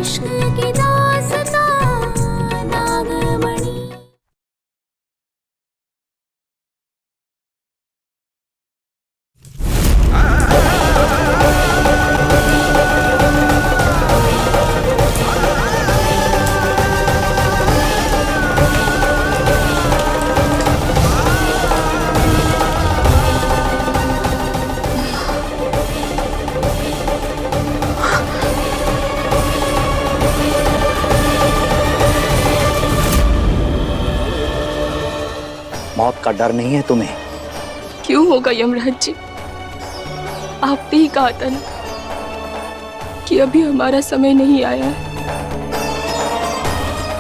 इश्क की दास्तां नागमणि। मौत का डर नहीं है तुम्हें? क्यों होगा यमराज जी? आपने ही कहा था ना कि अभी हमारा समय नहीं आया है।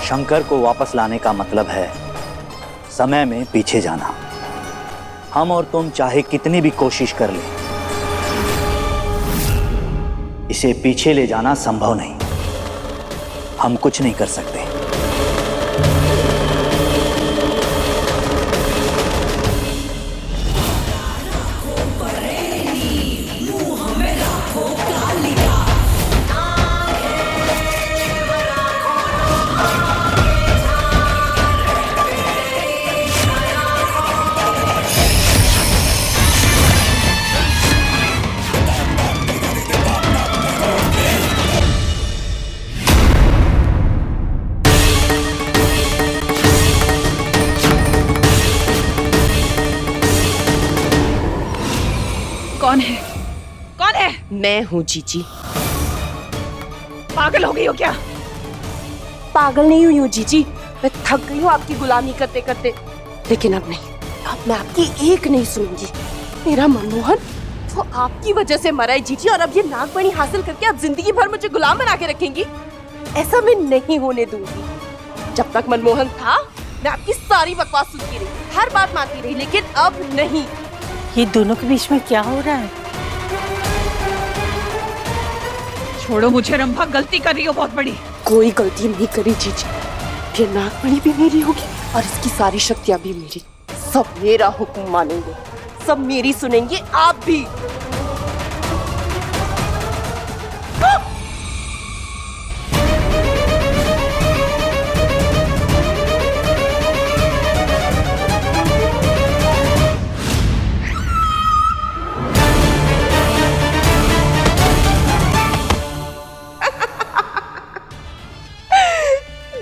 शंकर को वापस लाने का मतलब है समय में पीछे जाना। हम और तुम चाहे कितनी भी कोशिश कर लें, इसे पीछे ले जाना संभव नहीं। हम कुछ नहीं कर सकते। कौन है? कौन है? मैं हूँ जीजी। पागल हो गई हो क्या? पागल नहीं हुई हूँ जीजी, मैं थक गई हूँ आपकी गुलामी करते करते। लेकिन अब नहीं, अब मैं आपकी एक नहीं सुनूंगी। मेरा मनमोहन वो आपकी वजह से मरा है जीजी, और अब ये नागमणि हासिल करके आप जिंदगी भर मुझे गुलाम बना के रखेंगी। ऐसा मैं नहीं होने दूंगी। जब तक मनमोहन था मैं आपकी सारी बकवास सुनती रही, हर बात मानती रही, लेकिन अब नहीं। ये दोनों के बीच में क्या हो रहा है? छोड़ो मुझे रंभा, गलती कर रही हो बहुत बड़ी। कोई गलती नहीं करी जीजी, ये नागमणि भी मेरी होगी और इसकी सारी शक्तियां भी मेरी। सब मेरा हुक्म मानेंगे, सब मेरी सुनेंगे, आप भी।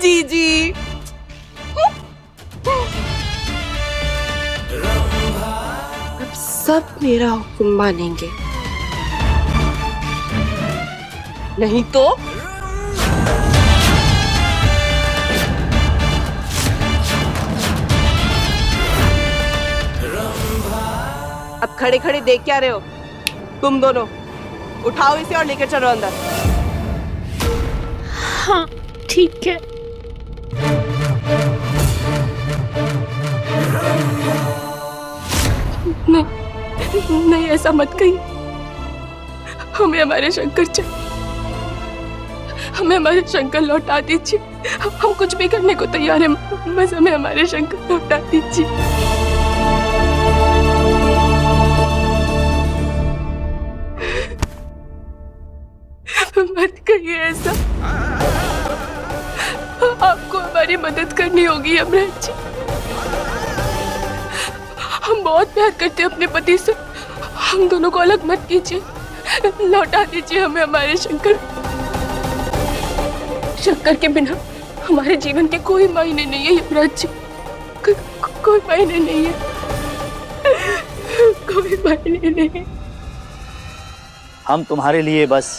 जीजी अब सब मेरा हुक्म मानेंगे, नहीं तो अब खड़े खड़े देख क्या रहे हो? तुम दोनों उठाओ इसे और लेकर चलो अंदर। हाँ ठीक है। नहीं, ऐसा मत कहिए। हमें हमारे शंकर चाहिए, हमें हमारे शंकर लौटा दीजिए। हम कुछ भी करने को तैयार हैं, बस हमें हमारे शंकर लौटा दीजिए। मत कहिए ऐसा। आपको हमारी मदद करनी होगी यमराज जी। हम बहुत प्यार करते हैं अपने पति से, हम दोनों को अलग मत कीजिए। लौटा दीजिए हमें हमारे शंकर। शंकर के बिना हमारे जीवन के कोई मायने नहीं है यमराज जी, कोई मायने नहीं है, कोई मायने नहीं है। हम तुम्हारे लिए बस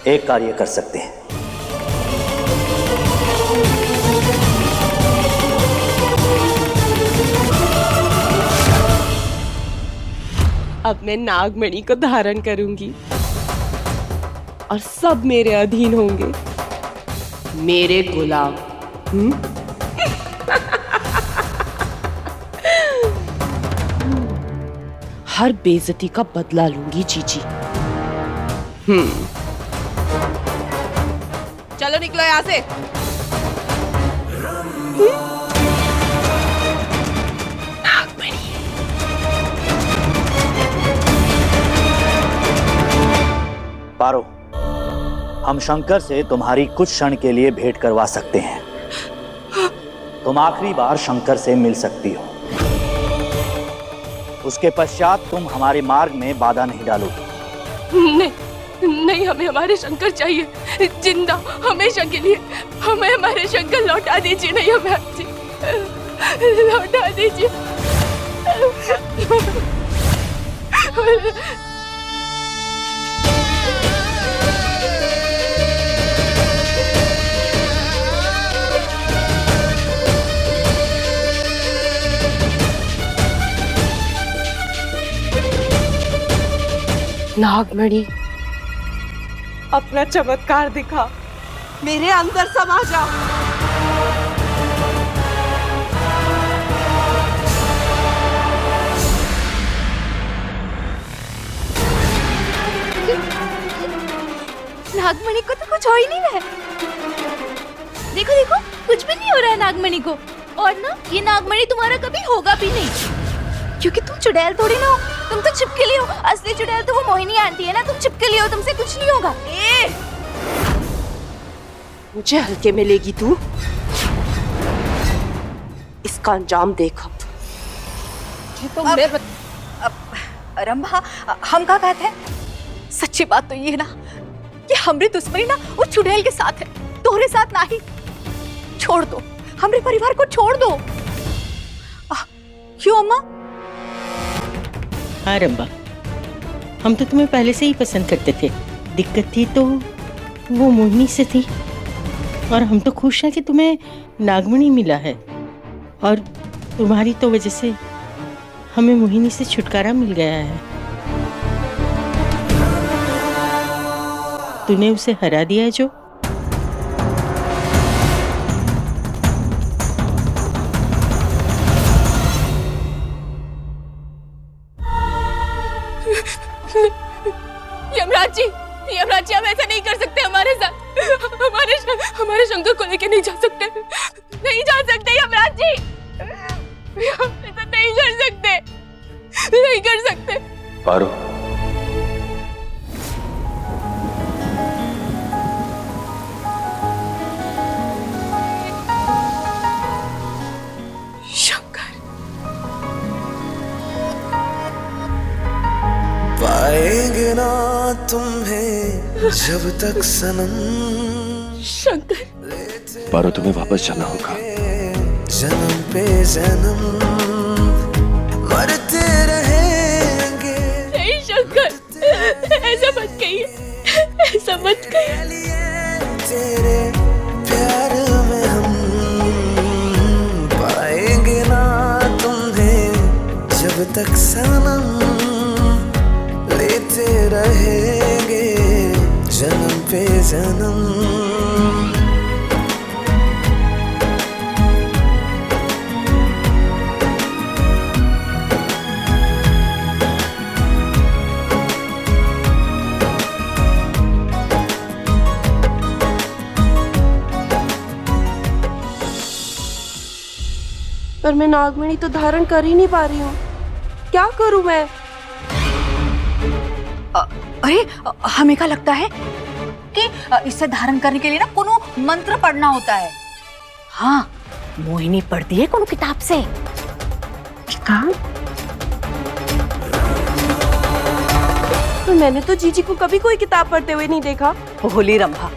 एक कार्य कर सकते हैं। अब मैं नागमणि को धारण करूंगी और सब मेरे अधीन होंगे, मेरे गुलाम। हर बेइज्जती का बदला लूंगी जीजी। चलो निकलो यहाँ से। पारो, हम शंकर से तुम्हारी कुछ क्षण के लिए भेंट करवा सकते हैं। तुम आखिरी बार शंकर से मिल सकती हो। उसके पश्चात तुम हमारे मार्ग में बाधा नहीं डालोगी। नहीं नहीं, हमें हमारे शंकर चाहिए जिंदा, हमेशा के लिए। हमें हमारे शंकर लौटा दीजिए। नहीं यमराज जी, लौटा दीजिए। नागमणि, अपना चमत्कार दिखा, मेरे अंदर समा जा। नागमणि को तो कुछ हो ही नहीं रहा है। देखो देखो, कुछ भी नहीं हो रहा है नागमणि को। और ना, ये नागमणि तुम्हारा कभी होगा भी नहीं, क्योंकि तुम चुड़ैल थोड़ी ना हो, तुम तो छिपकली हो। असली चुड़ैल तो वो मोहिनी आंटी है ना, तुम छिपकली हो, तुमसे कुछ नहीं होगा। मुझे हल्के में लेगी तू? इसका अंजाम देख अब। रंभा, हम क्या कहते हैं? सच्ची बात तो ये है ना कि हमारी दुश्मनी ना वो चुड़ैल के साथ है, तोहरे साथ नहीं। छोड़ दो, हमारे परिवार को छोड़ दो। क्यों अम्मा? हाँ रंबा, हम तो तुम्हें पहले से ही पसंद करते थे। दिक्कत थी तो वो मोहिनी से थी, और हम तो खुश हैं कि तुम्हें नागमणि मिला है, और तुम्हारी तो वजह से हमें मोहिनी से छुटकारा मिल गया है। तूने उसे हरा दिया है जो। यमराज जी, यमराज जी, हम ऐसा नहीं कर सकते हमारे साथ। हमारे शंकर को लेके नहीं जा सकते, नहीं जा सकते यमराज जी। हम ऐसा नहीं कर सकते, नहीं कर सकते। पारो, शंकर, पाएंगे ना तुम्हें जब तक सनम। शंकर, पारो तुम्हें वापस जाना होगा। जन्म पे जन्म मरते रहेंगे। नहीं शंकर, ऐसा मत कहिए, ऐसा मत कहिए। तेरे प्यार में हम पाएंगे ना तुम्हें जब तक सनम, लेते रहेंगे जन्म पे जन्म। पर मैं नागमणि तो धारण कर ही नहीं पा रही हूँ। क्या करूँ मैं? अरे, हमें क्या लगता है कि इसे धारण करने के लिए ना कोनो मंत्र पढ़ना होता है। हाँ, मोहिनी पढ़ती है कोनो किताब से। किताब? तो मैंने तो जीजी को कभी कोई किताब पढ़ते हुए नहीं देखा। होली रंभा,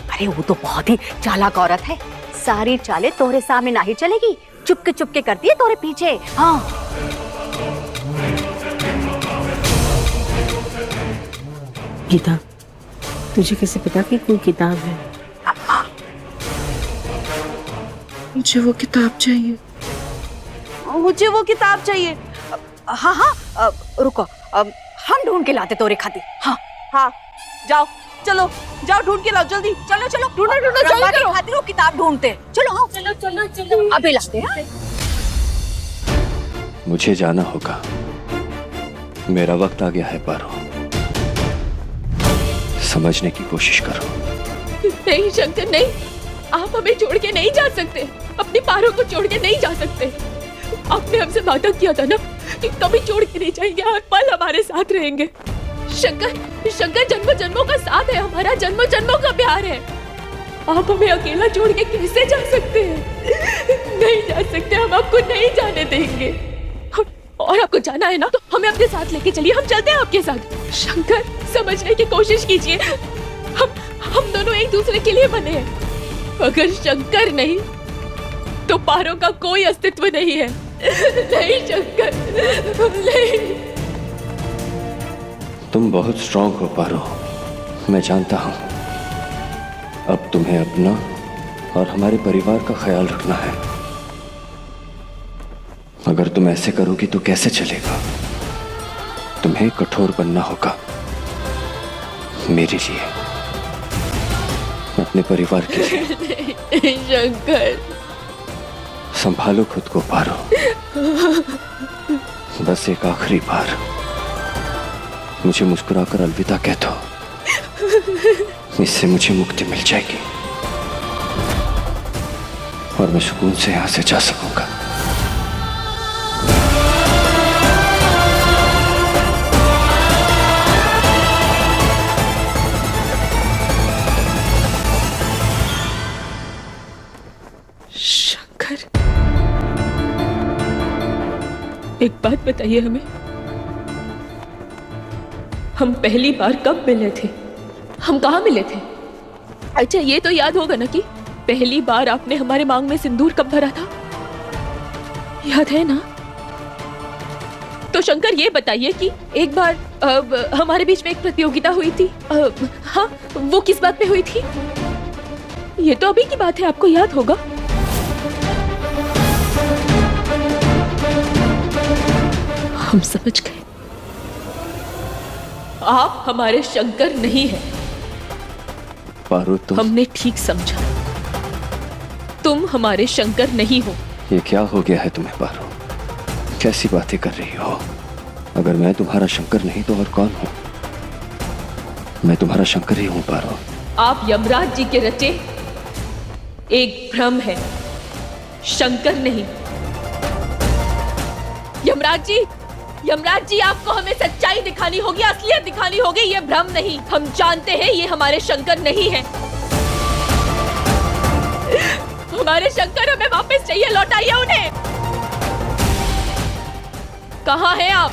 अरे वो तो बहुत ही चालाक औरत है। सारी चालें तोरे सामने नहीं चलेगी, चुपके चुपके करती है तोरे पीछे। हाँ, गीता, तुझे कैसे पता कि कोई किताब है? मुझे वो किताब चाहिए, मुझे वो किताब चाहिए। हाँ हाँ, रुको, हम ढूंढ के लाते तोरे खातिर। हाँ हाँ, जाओ, चलो जाओ, ढूंढ के लाओ जल्दी। चलो चलो, ढूंढो ढूंढो, जल्दी करो। खातिर वो किताब ढूंढते। चलो आओ, चलो चलो चलो, अभी लाते हैं। मुझे जाना होगा, मेरा वक्त आ गया है पारो। समझने की कोशिश करो। नहीं शंकर, नहीं, आप हमें छोड़ के नहीं जा सकते, अपनी पारो को छोड़ के नहीं जा सकते। आपने हमसे वादा किया था ना कि कभी छोड़ के नहीं जाएंगे, हर पल हमारे साथ रहेंगे। शंकर, शंकर जन्मों जन्मों का साथ है, हमारा जन्मों जन्मों का प्यार है। आप हमें अकेला छोड़ के कैसे जा सकते हैं? नहीं जा सकते, हम आपको नहीं जाने देंगे। और आपको जाना है ना तो हमें अपने साथ लेके चलिए, हम चलते हैं आपके साथ। शंकर, समझने की कोशिश कीजिए, हम दोनों एक दूसरे के लिए बने हैं। अगर शंकर नहीं तो पारो का कोई अस्तित्व नहीं है। नहीं शंकर, नहीं। तुम बहुत स्ट्रांग हो पारो, मैं जानता हूं। अब तुम्हें अपना और हमारे परिवार का ख्याल रखना है। अगर तुम ऐसे करोगी तो कैसे चलेगा? तुम्हें कठोर बनना होगा मेरे लिए, अपने परिवार के लिए। शंकर, संभालो खुद को पारो। बस एक आखिरी बार मुझे मुस्कुराकर अलविदा कह दो, इससे मुझे मुक्ति मिल जाएगी और मैं सुकून से यहां से जा सकूंगा। शंकर, एक बात बताइए हमें, हम पहली बार कब मिले थे? हम कहाँ मिले थे? अच्छा, ये तो याद होगा ना कि पहली बार आपने हमारे मांग में सिंदूर कब भरा था? याद है ना? तो शंकर, ये बताइए कि एक बार हमारे बीच में एक प्रतियोगिता हुई थी। हाँ, वो किस बात पे हुई थी? ये तो अभी की बात है, आपको याद होगा। हम समझ गए, आप हमारे शंकर नहीं हैं। पारो, तुम हमने ठीक समझा, तुम हमारे शंकर नहीं हो। ये क्या हो गया है तुम्हें पारो? कैसी बातें कर रही हो? अगर मैं तुम्हारा शंकर नहीं तो और कौन हूं? मैं तुम्हारा शंकर ही हूं पारो। आप यमराज जी के रचे एक भ्रम है, शंकर नहीं। यमराज जी, आपको हमें सच्चाई दिखानी होगी, असलियत दिखानी होगी। ये भ्रम नहीं, हम जानते हैं ये हमारे शंकर नहीं है। हमारे शंकर हमें वापस चाहिए, लौटाइए उन्हें। कहाँ हैं आप?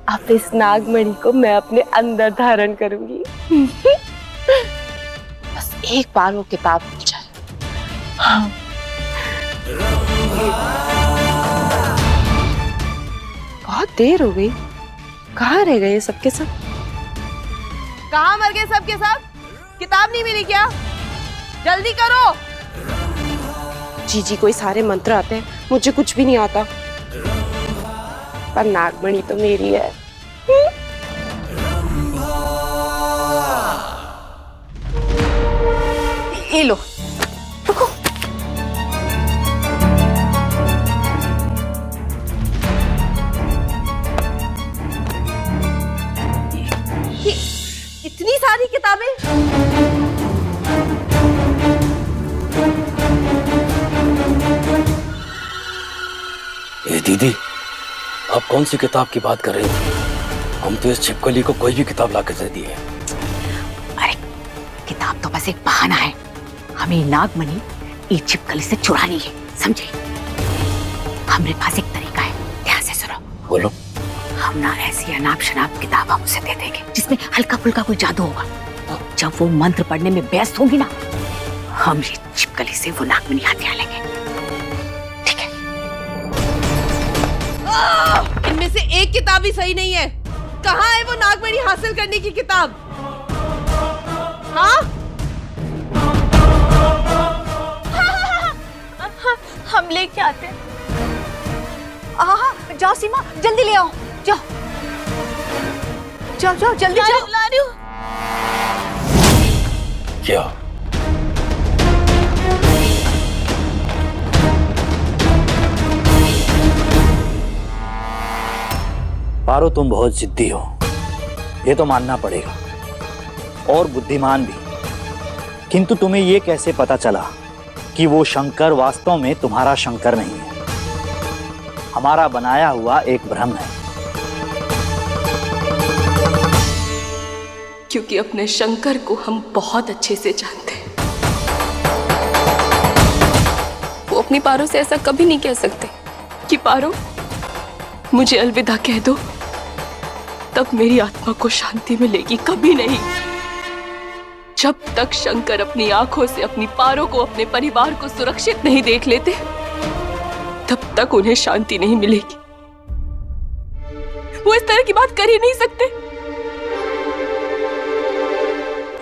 अब इस नागमणि को मैं अपने अंदर धारण करूंगी। बस एक बार वो किताब मिल जाए। हाँ। बहुत देर हो गई, कहाँ रह गए सबके सब? कहाँ मर गए सबके सब? किताब नहीं मिली क्या? जल्दी करो। जीजी, कोई सारे मंत्र आते हैं, मुझे कुछ भी नहीं आता, पर नागमणि तो मेरी है। ये लो, रुको। ये इतनी सारी किताबें? ए दीदी, आप कौन सी किताब की बात कर रही हैं? हम तो इस छिपकली को कोई भी किताब लाकर दे दी है। अरे, किताब तो बस एक बहाना है। हमें नागमणि ये छिपकली से चुरानी है, समझे? हमारे पास एक तरीका है, ध्यान से सुनो। बोलो। हम ना ऐसी अनाप शनाप किताब हम उसे दे देंगे जिसमें हल्का फुल्का कोई जादू होगा। जब वो मंत्र पढ़ने में व्यस्त होंगी ना, हम ये छिपकली से वो नागमणि हथिया लेंगे। ठीक है? इनमें से एक किताब भी सही नहीं है। कहाँ है वो नागमणि हासिल करने की किताब? हाँ? हम लेके आते हैं। जाओ सीमा, जल्दी ले आओ। जाओ जाओ जाओ, जल्दी जाओ। ला रही हूँ। क्या? पारो, तुम बहुत जिद्दी हो, ये तो मानना पड़ेगा। और बुद्धिमान भी। किंतु तुम्हें ये कैसे पता चला कि वो शंकर वास्तव में तुम्हारा शंकर नहीं है, हमारा बनाया हुआ एक भ्रम है? क्योंकि अपने शंकर को हम बहुत अच्छे से जानते हैं। वो अपनी पारो से ऐसा कभी नहीं कह सकते कि पारो मुझे अलविदा कह दो, तब मेरी आत्मा को शांति मिलेगी। कभी नहीं। जब तक शंकर अपनी आंखों से अपनी पारो को, अपने परिवार को सुरक्षित नहीं देख लेते, तब तक उन्हें शांति नहीं मिलेगी। वो इस तरह की बात कर ही नहीं सकते।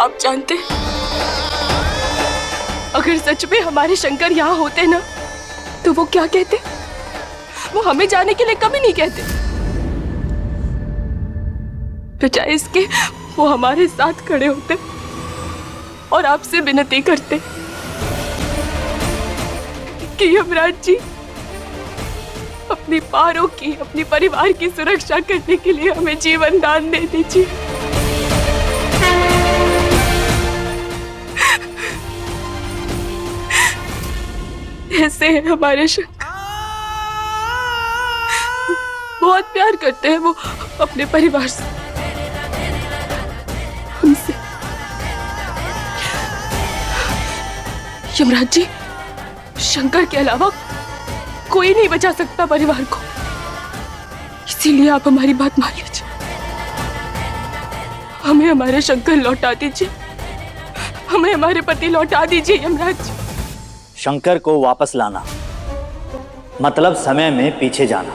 आप जानते हैं, अगर सच में हमारे शंकर यहाँ होते ना, तो वो क्या कहते? वो हमें जाने के लिए कभी नहीं कहते। बजाय इसके वो हमारे साथ खड़े होते और आपसे विनती करते कि यमराज जी, अपनी पारो की, अपनी परिवार की सुरक्षा करने के लिए हमें जीवन दान दे दीजिए। ऐसे हैं हमारे शंकर, बहुत प्यार करते हैं वो अपने परिवार से, हमसे। यमराज जी, शंकर के अलावा कोई नहीं बचा सकता परिवार को, इसीलिए आप हमारी बात मान लीजिए। हमें हमारे शंकर लौटा दीजिए, हमें हमारे पति लौटा दीजिए यमराज जी। शंकर को वापस लाना मतलब समय में पीछे जाना।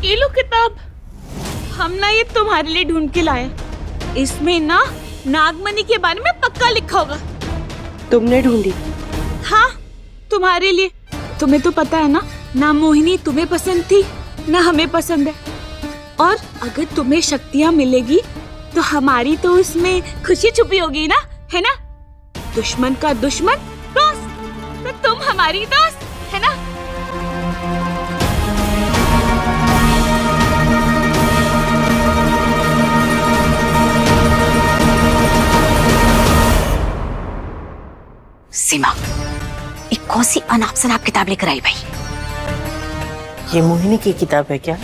ये लो किताब, हम ना ये तुम्हारे लिए ढूंढ के लाए। इसमें ना नागमणि के बारे में पक्का लिखा होगा। तुमने ढूंढी? हाँ, तुम्हारे लिए। तुम्हें तो पता है ना मोहिनी तुम्हें पसंद थी, ना हमें पसंद है। और अगर तुम्हें शक्तियाँ मिलेगी तो हमारी तो उसमें खुशी छुपी होगी ना, है ना? दुश्मन का दुश्मन दोस्त, तो तुम हमारी दोस्त, है ना? सीमा, ये कौन सी अनाप शनाप किताब लेकर आई भाई? ये मोहिनी की किताब है क्या?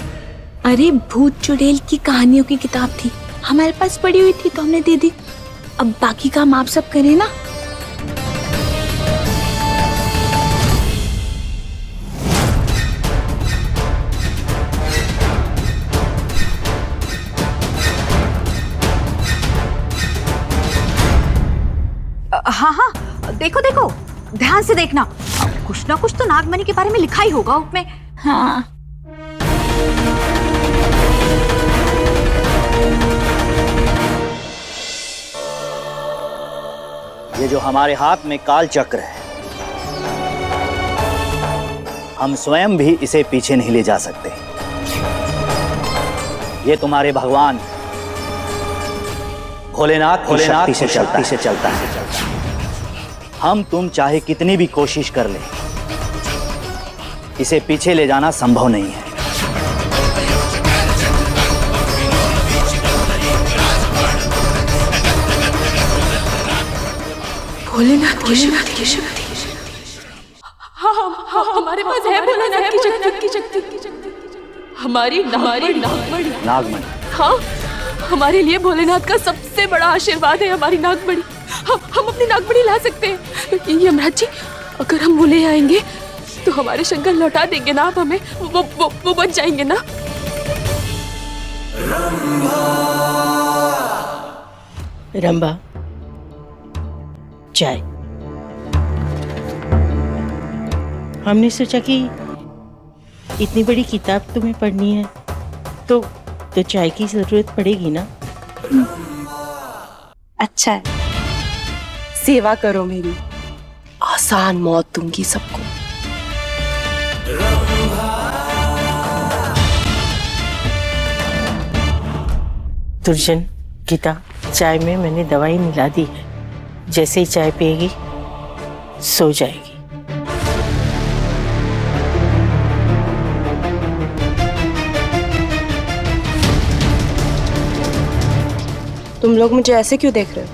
अरे भूत चुड़ैल की कहानियों की किताब थी, हमारे पास पड़ी हुई थी तो हमने दे दी। अब बाकी काम आप सब करें ना। हाँ हाँ, देखो देखो, ध्यान से देखना। कुछ ना कुछ तो नागमणि के बारे में लिखा ही होगा उसमें। हाँ, ये जो हमारे हाथ में काल चक्र है, हम स्वयं भी इसे पीछे नहीं ले जा सकते। ये तुम्हारे भगवान भोलेनाथ की शक्ति से चलता है। हम तुम चाहे कितनी भी कोशिश कर ले, इसे पीछे ले जाना संभव नहीं है। भोलेनाथ की शक्ति। हाँ, हमारे पास है भोलेनाथ की शक्ति। हमारी नागमणि। हाँ, हमारे लिए भोलेनाथ का सबसे बड़ा आशीर्वाद है हमारी नागमणि। हम अपनी नागमणि ला सकते हैं। यमराज जी, अगर हम वो ले आएंगे तो हमारे शंकर लौटा देंगे ना आप हमें? वो बच जाएंगे ना? रंभा, चाय। हमने सोचा कि इतनी बड़ी किताब तुम्हें पढ़नी है तो चाय की जरूरत पड़ेगी ना। अच्छा है, सेवा करो मेरी, आसान मौत दूंगी सबको। दुर्जन, गीता, चाय में मैंने दवाई मिला दी है। जैसे ही चाय पिएगी सो जाएगी। तुम लोग मुझे ऐसे क्यों देख रहे हो?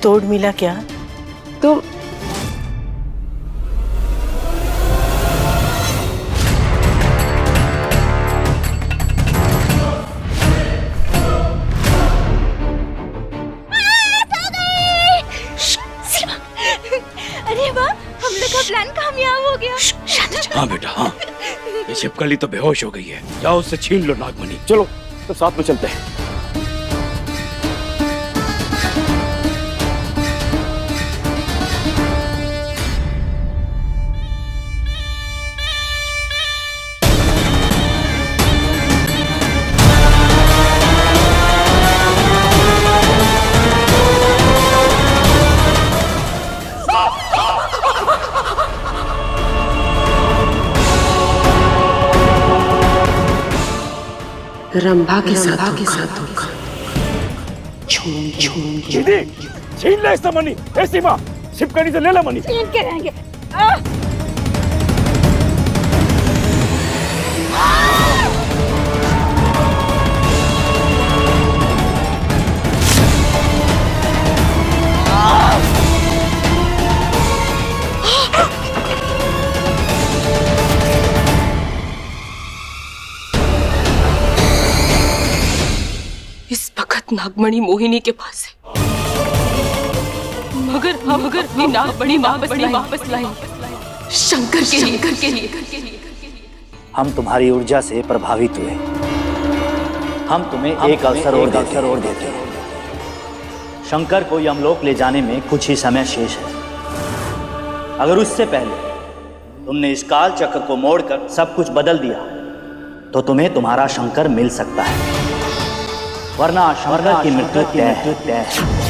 तोड़ मिला क्या? तुम अरे वाह, हम लोग का प्लान कामयाब हो गया। हाँ बेटा हाँ, ये छिपकली तो बेहोश हो गई है। जाओ उससे छीन लो नागमणि। चलो तो साथ में चलते हैं। रंभा के साथ धोखा। दीदी छीन ले इससे मनी। ए सीमा, छिपकली से ले ले मनी। छीन के रहेंगे। इस वक्त नागमणि मोहिनी के पास है, मगर हम अपनी नागमणि वापस लाएंगे शंकर के लिए। हम तुम्हारी ऊर्जा से प्रभावित हुए। हम तुम्हें एक अवसर और देते हैं। शंकर को यमलोक ले जाने में कुछ ही समय शेष है। अगर उससे पहले तुमने इस काल चक्र को मोड़कर सब कुछ बदल दिया तो तुम्हें तुम्हारा शंकर मिल सकता है, वरना शंकर की मृत्यु तय है।